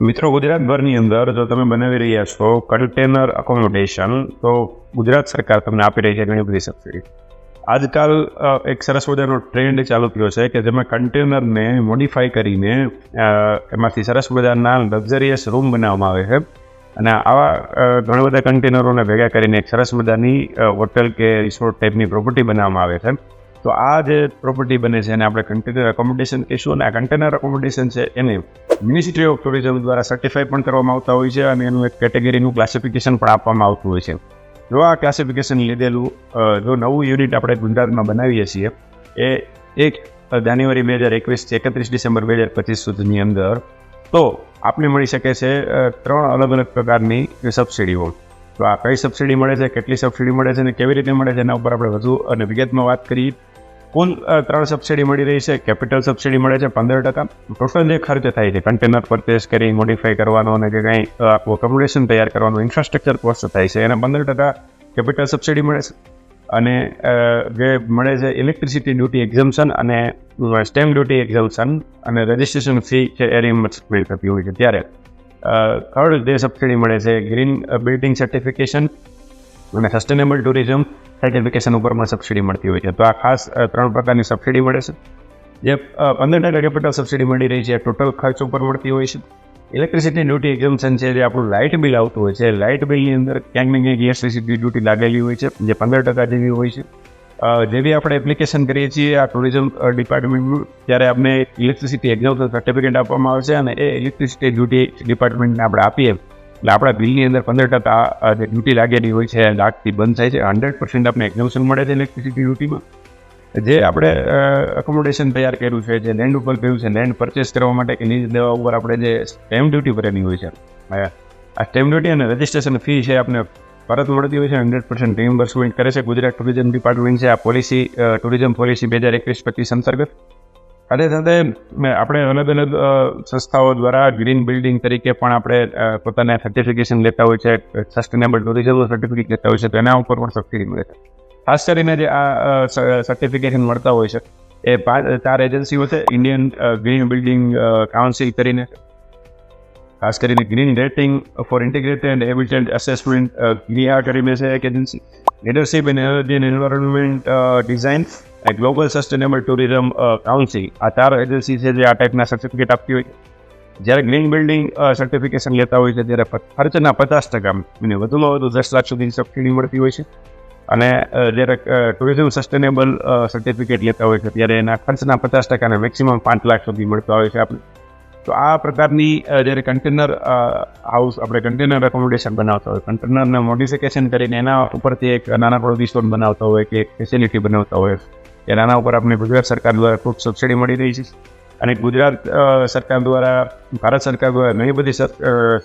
મિત્રો, ગુજરાતભરની અંદર જો તમે બનાવી રહ્યા છો કન્ટેનર અકોમોડેશન, તો ગુજરાત સરકાર તમને આપી રહી છે ઘણી બધી સબસિડી. આજકાલ એક સરસ મજાનો ટ્રેન્ડ ચાલુ થયો છે કે જેમાં કન્ટેનરને મોડિફાઈ કરીને એમાંથી સરસ મજાના લક્ઝરિયસ રૂમ બનાવવામાં આવે છે. અને આવા ઘણા બધા કન્ટેનરોને ભેગા કરીને એક સરસ મજાની હોટલ કે રિસોર્ટ ટાઈપની પ્રોપર્ટી બનાવવામાં આવે છે. તો આ જે પ્રોપર્ટી બને છે એને આપણે કન્ટેનર એકોમોડેશન કહીશું. અને આ કન્ટેનર એકોમોડેશન છે એને મિનિસ્ટ્રી ઓફ ટુરિઝમ દ્વારા સર્ટિફાઈ પણ કરવામાં આવતા હોય છે અને એનું એક કેટેગરીનું ક્લાસિફિકેશન પણ આપવામાં આવતું હોય છે. જો આ ક્લાસિફિકેશન લીધેલું જો નવું યુનિટ આપણે ગુજરાતમાં બનાવીએ છીએ એ 1 જાન્યુઆરી 2021 31 ડિસેમ્બર 2025 સુધીની અંદર, તો આપને મળી શકે છે 3 અલગ અલગ પ્રકારની સબસિડીઓ. તો આ કઈ સબસિડી મળે છે, કેટલી સબસિડી મળે છે અને કેવી રીતે મળે છે એના ઉપર આપણે વધુ અને વિગતમાં વાત કરીએ. કુલ 3 સબસિડી મળી રહી છે. કેપિટલ સબસિડી મળે છે 15%. ટોટલ જે ખર્ચ થાય છે કન્ટેનર પરચેસ કરી મોડિફાઈ કરવાનો અને કે કંઈ એકોમોડેશન તૈયાર કરવાનો ઇન્ફ્રાસ્ટ્રક્ચર કોસ્ટ થાય છે એના 15% કેપિટલ સબસિડી મળે છે. અને જે મળે છે ઇલેક્ટ્રિસિટી ડ્યુટી એક્ઝમ્પશન અને સ્ટેમ્પ ડ્યુટી એક્ઝમ્પશન અને રજિસ્ટ્રેશન ફી છે એ રિમ્બર્સમેન્ટ થતી હોય છે. ત્યારે થર્ડ જે સબસિડી મળે છે ગ્રીન બિલ્ડિંગ સર્ટિફિકેશન અને સસ્ટેનેબલ ટુરિઝમ સર્ટિફિકેશન ઉપર પણ સબસિડી મળતી હોય છે. તો આ ખાસ 3 પ્રકારની સબસિડી મળે છે. જે 15% કેપિટલ સબસિડી મળી રહી છે ટોટલ ખર્ચ ઉપર મળતી હોય છે. ઇલેક્ટ્રિસિટી ડ્યુટી એક્ઝમ્પશન છે જે આપણું લાઇટ બિલ આવતું હોય છે. લાઇટ બિલની અંદર ક્યાંક ને ક્યાંક ઇલેક્ટ્રિસિટી ડ્યુટી લાગેલી હોય છે જે 15% જેવી હોય છે. જેવી આપણે એપ્લિકેશન કરીએ છીએ આ ટુરિઝમ ડિપાર્ટમેન્ટનું, ત્યારે આપણે ઇલેક્ટ્રિસિટી એક્ઝમ્પશન સર્ટિફિકેટ આપવામાં આવે છે અને એ ઇલેક્ટ્રિસિટી ડ્યુટી ડિપાર્ટમેન્ટને આપણે આપીએ એટલે આપણા બિલની અંદર 15% જે ડ્યુટી લાગેલી હોય છે લાગતી બંધ થાય છે. 100% આપણે એક્ઝમ્પશન મળે છે ઇલેક્ટ્રિસિટી ડ્યુટીમાં. જે આપણે એકોમોડેશન તૈયાર કર્યું છે, જે લેન્ડ ઉપર કર્યું છે, લેન્ડ પરચેસ કરવા માટે કે લીઝ દેવા ઉપર આપણે જે સ્ટેમ્પ ડ્યુટી ભરેલી હોય છે, આ સ્ટેમ્પ ડ્યુટી અને રજિસ્ટ્રેશન ફી છે આપણે પરત મળતી હોય છે. 100% રિમ્બર્સમેન્ટ કરે છે ગુજરાત ટુરિઝમ ડિપાર્ટમેન્ટ છે. આ પોલિસી ટુરિઝમ પોલિસી 2021-25 અંતર્ગત. સાથે સાથે આપણે અલગ અલગ સંસ્થાઓ દ્વારા ગ્રીન બિલ્ડિંગ તરીકે પણ આપણે પોતાના સર્ટિફિકેશન લેતા હોય છે, સસ્ટેનેબલ ટુરિઝમ સર્ટિફિકેટ લેતા હોય છે, તો એના ઉપર પણ સબસિડી મળે છે. ખાસ કરીને જે આ સર્ટિફિકેશન મળતા હોય છે એ 4 એજન્સીઓ છે. ઇન્ડિયન ગ્રીન બિલ્ડિંગ કાઉન્સિલ કરીને, ખાસ કરીને green rating for integrated and habitat assessment ગ્રીઆ કરીને છે એક agency. Leadership in energy and environment design અને ગ્લોબલ સસ્ટેનેબલ ટુરિઝમ કાઉન્સિલ. આ 4 એજન્સી છે જે આ ટાઈપના સર્ટિફિકેટ આપતી હોય છે. જ્યારે ગ્રીન બિલ્ડિંગ સર્ટિફિકેશન લેતા હોય છે ત્યારે ખર્ચના 50% અને વધુમાં વધુ 10 લાખ સુધી સબસિડી મળતી હોય છે. અને જ્યારે ટુરિઝમ સસ્ટેનેબલ સર્ટિફિકેટ લેતા હોય છે ત્યારે એના ખર્ચના 50% અને મેક્સિમમ 5 લાખ સુધી મળતા હોય છે આપણે. તો આ પ્રકારની જ્યારે કન્ટેનર હાઉસ આપણે કન્ટેનર એકોમોડેશન બનાવતા હોય, કન્ટેનરને મોડિફિકેશન કરીને એના ઉપરથી એક નાનકડો રિસોર્ટ બનાવતા હોય કે એક ફેસિલિટી બનાવતા હોય, ત્યારે આના ઉપર આપણે ગુજરાત સરકાર દ્વારા ખૂબ સબસિડી મળી રહી છે. અને ગુજરાત સરકાર દ્વારા, ભારત સરકાર દ્વારા ઘણી બધી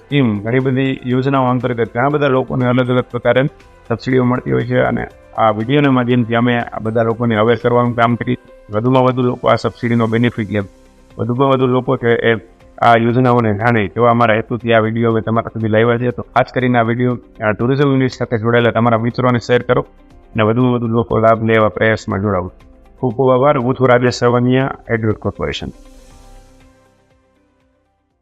સ્કીમ, ઘણી બધી યોજનાઓ અંતર્ગત ઘણા બધા લોકોને અલગ અલગ પ્રકારે સબસિડીઓ મળતી હોય છે. અને આ વિડીયોના માધ્યમથી અમે આ બધા લોકોને અવેર કરવાનું કામ કરી, વધુમાં વધુ લોકો આ સબસિડીનો બેનિફિટ લે, વધુમાં વધુ લોકો છે એ આ યોજનાઓને જાણે, તેવા અમારા હેતુથી આ વિડીયો અમે તમારા સુધી લાવ્યા છે. તો ખાસ કરીને આ વિડીયો ટુરિઝમ યુનિટ સાથે જોડાયેલા તમારા મિત્રોને શેર કરો અને વધુમાં વધુ લોકો લાભ લેવા પ્રયાસમાં જોડાવું. ખૂબ ખૂબ આભાર. હું છું રાજેશ સવનિયા, એડવોકેટ કોર્પોરેશન.